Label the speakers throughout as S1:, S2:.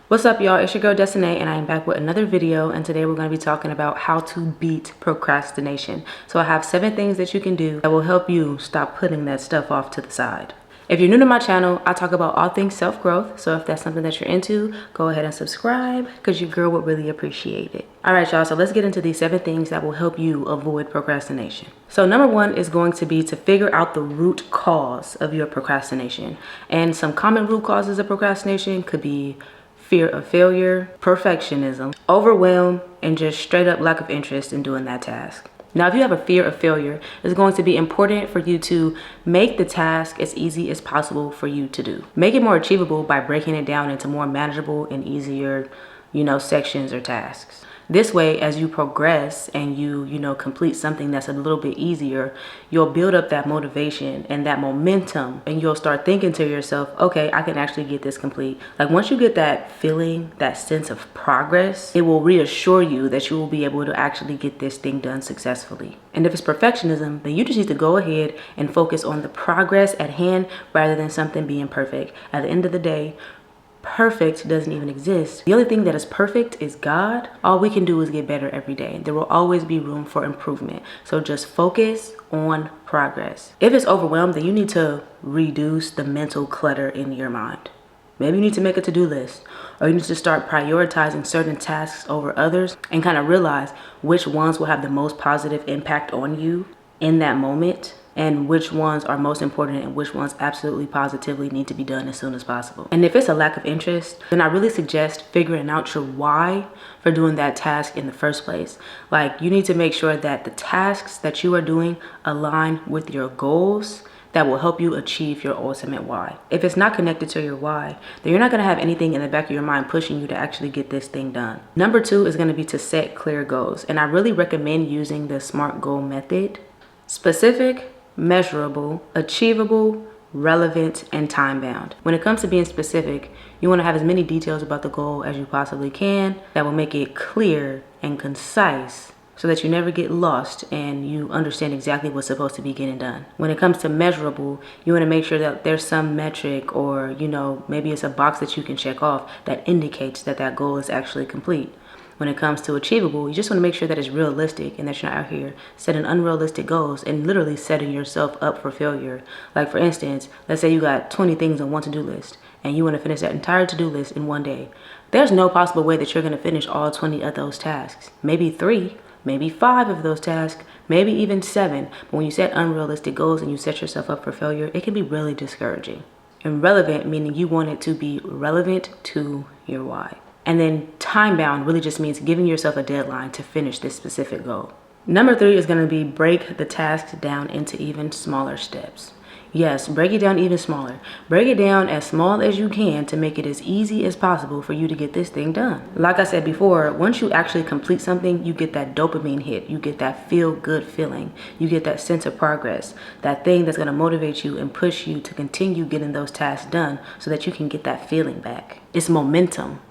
S1: What's up, y'all? It's your girl Destiny, and I am back with another video. And today we're going to be talking about how to beat procrastination. So I have 7 things that you can do that will help you stop putting that stuff off to the side. If you're new to my channel, I talk about all things self-growth. So if that's something that you're into, go ahead and subscribe because your girl would really appreciate it. All right, y'all. So let's get into these 7 things that will help you avoid procrastination. So number 1 is going to be to figure out the root cause of your procrastination. And some common root causes of procrastination could be fear of failure, perfectionism, overwhelm, and just straight up lack of interest in doing that task. Now, if you have a fear of failure, it's going to be important for you to make the task as easy as possible for you to do. Make it more achievable by breaking it down into more manageable and easier, sections or tasks. This way, as you progress and you complete something that's a little bit easier, you'll build up that motivation and that momentum, and you'll start thinking to yourself, okay, I can actually get this complete. Like once you get that feeling, that sense of progress, it will reassure you that you will be able to actually get this thing done successfully. And if it's perfectionism, then you just need to go ahead and focus on the progress at hand rather than something being perfect. At the end of the day, perfect doesn't even exist. The only thing that is perfect is God. All we can do is get better every day. There will always be room for improvement. So just focus on progress. If it's overwhelmed, then you need to reduce the mental clutter in your mind. Maybe you need to make a to-do list, or you need to start prioritizing certain tasks over others and kind of realize which ones will have the most positive impact on you in that moment, and which ones are most important and which ones absolutely positively need to be done as soon as possible. And if it's a lack of interest, then I really suggest figuring out your why for doing that task in the first place. Like, you need to make sure that the tasks that you are doing align with your goals that will help you achieve your ultimate why. If it's not connected to your why, then you're not gonna have anything in the back of your mind pushing you to actually get this thing done. Number 2 is gonna be to set clear goals. And I really recommend using the SMART goal method: specific, measurable, achievable, relevant, and time-bound. When it comes to being specific, you want to have as many details about the goal as you possibly can that will make it clear and concise so that you never get lost and you understand exactly what's supposed to be getting done. When it comes to measurable, you want to make sure that there's some metric, or maybe it's a box that you can check off that indicates that that goal is actually complete. When it comes to achievable, you just want to make sure that it's realistic and that you're not out here setting unrealistic goals and literally setting yourself up for failure. Like, for instance, let's say you got 20 things on one to-do list and you want to finish that entire to-do list in one day. There's no possible way that you're going to finish all 20 of those tasks. Maybe 3, maybe 5 of those tasks, maybe even 7. But when you set unrealistic goals and you set yourself up for failure, it can be really discouraging. And relevant, meaning you want it to be relevant to your why. And then time-bound really just means giving yourself a deadline to finish this specific goal. Number 3 is going to be break the task down into even smaller steps. Yes, break it down even smaller. Break it down as small as you can to make it as easy as possible for you to get this thing done. Like I said before, once you actually complete something, you get that dopamine hit. You get that feel-good feeling. You get that sense of progress. That thing that's going to motivate you and push you to continue getting those tasks done so that you can get that feeling back. It's momentum.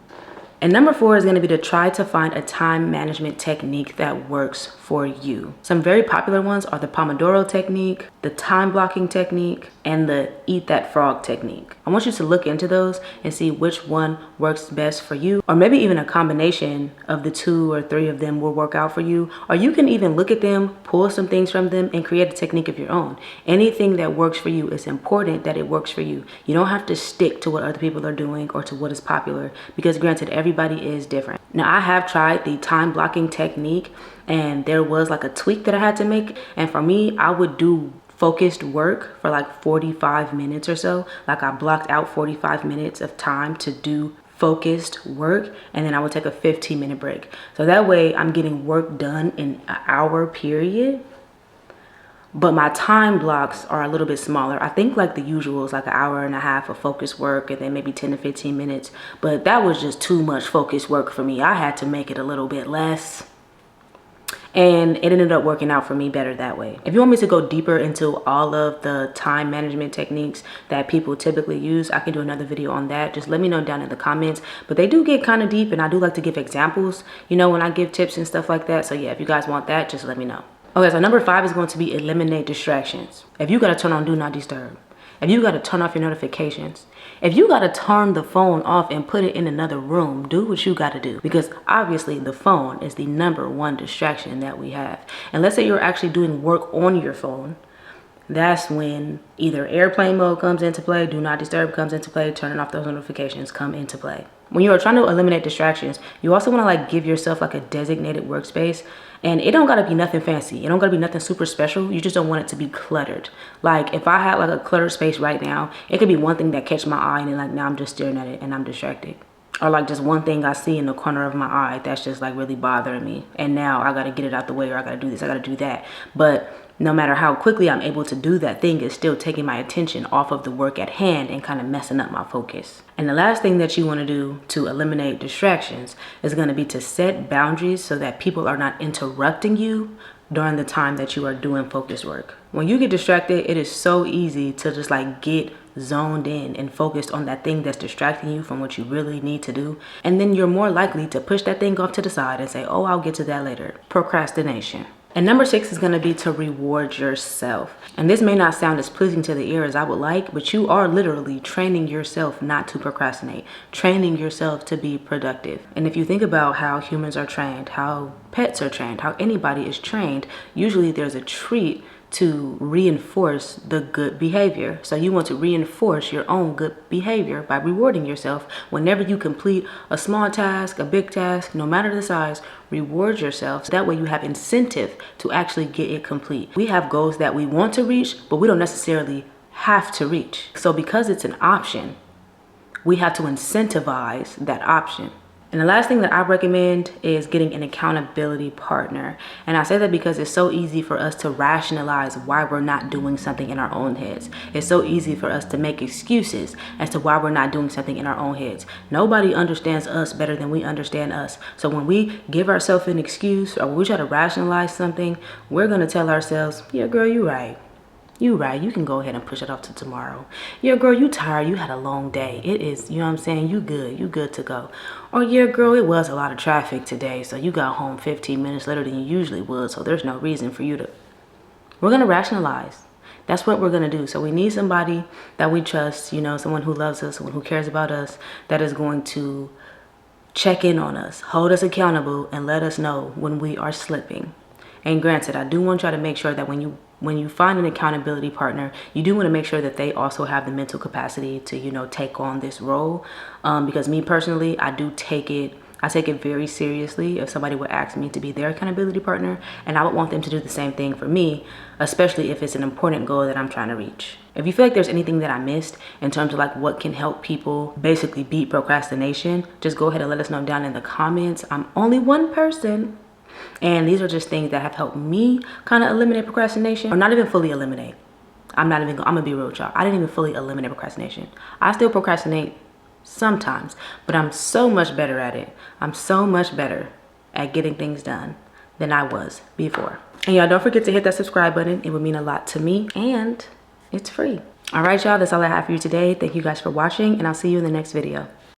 S1: And number 4 is going to be to try to find a time management technique that works for you. Some very popular ones are the Pomodoro technique, the time blocking technique, and the eat that frog technique. I want you to look into those and see which one works best for you, or maybe even a combination of the 2 or 3 of them will work out for you. Or you can even look at them, pull some things from them, and create a technique of your own. Anything that works for you, it's important that it works for you. You don't have to stick to what other people are doing or to what is popular, because granted, everybody is different. Now, I have tried the time blocking technique, and there was like a tweak that I had to make. And for me, I would do focused work for like 45 minutes or so. Like, I blocked out 45 minutes of time to do focused work, and then I would take a 15-minute break. So that way I'm getting work done in an hour period, but my time blocks are a little bit smaller. I think like the usual is like an hour and a half of focused work and then maybe 10 to 15 minutes. But that was just too much focused work for me. I had to make it a little bit less. And it ended up working out for me better that way. If you want me to go deeper into all of the time management techniques that people typically use, I can do another video on that. Just let me know down in the comments. But they do get kind of deep, and I do like to give examples, when I give tips and stuff like that. So yeah, if you guys want that, just let me know. Okay, so number 5 is going to be eliminate distractions. If you got to turn on do not disturb, if you got to turn off your notifications, if you got to turn the phone off and put it in another room, do what you got to do. Because obviously the phone is the #1 distraction that we have. And let's say you're actually doing work on your phone. That's when either airplane mode comes into play, do not disturb comes into play, turning off those notifications come into play. When you are trying to eliminate distractions, you also want to like give yourself like a designated workspace. And it don't gotta be nothing fancy. It don't gotta be nothing super special. You just don't want it to be cluttered. Like if I had like a cluttered space right now, it could be one thing that catch my eye and then like now I'm just staring at it and I'm distracted. Or like just one thing I see in the corner of my eye that's just like really bothering me. And now I gotta get it out the way, or I gotta do this, I gotta do that. But no matter how quickly I'm able to do that thing, it's still taking my attention off of the work at hand and kind of messing up my focus. And the last thing that you want to do to eliminate distractions is going to be to set boundaries so that people are not interrupting you during the time that you are doing focus work. When you get distracted, it is so easy to just like get zoned in and focused on that thing that's distracting you from what you really need to do. And then you're more likely to push that thing off to the side and say, oh, I'll get to that later. Procrastination. And number 6 is going to be to reward yourself. And this may not sound as pleasing to the ear as I would like, but you are literally training yourself not to procrastinate, training yourself to be productive. And if you think about how humans are trained, how pets are trained, how anybody is trained, usually there's a treat to reinforce the good behavior. So you want to reinforce your own good behavior by rewarding yourself. Whenever you complete a small task, a big task, no matter the size, reward yourself. That way you have incentive to actually get it complete. We have goals that we want to reach, but we don't necessarily have to reach. So because it's an option, we have to incentivize that option. And the last thing that I recommend is getting an accountability partner. And I say that because it's so easy for us to rationalize why we're not doing something in our own heads. It's so easy for us to make excuses as to why we're not doing something in our own heads. Nobody understands us better than we understand us. So when we give ourselves an excuse or we try to rationalize something, we're going to tell ourselves, yeah, girl, you're right. You right, you can go ahead and push it off to tomorrow. Yeah, girl, you tired, you had a long day. It is, you know what I'm saying? You good to go. Or yeah, girl, it was a lot of traffic today, so you got home 15 minutes later than you usually would, so there's no reason for you to. We're gonna rationalize. That's what we're gonna do. So we need somebody that we trust, you know, someone who loves us, someone who cares about us, that is going to check in on us, hold us accountable, and let us know when we are slipping. And granted, I do want y'all to make sure that when you find an accountability partner, you do want to make sure that they also have the mental capacity to, you know, take on this role. Because me personally, I take it very seriously if somebody would ask me to be their accountability partner, and I would want them to do the same thing for me, especially if it's an important goal that I'm trying to reach. If you feel like there's anything that I missed in terms of like what can help people basically beat procrastination, just go ahead and let us know down in the comments. I'm only one person. And these are just things that have helped me kind of eliminate procrastination, or not even fully eliminate. I'm gonna be real with y'all. I didn't even fully eliminate procrastination. I still procrastinate sometimes, but I'm so much better at it. I'm so much better at getting things done than I was before. And y'all don't forget to hit that subscribe button. It would mean a lot to me, and it's free. All right, y'all, that's all I have for you today. Thank you guys for watching, and I'll see you in the next video.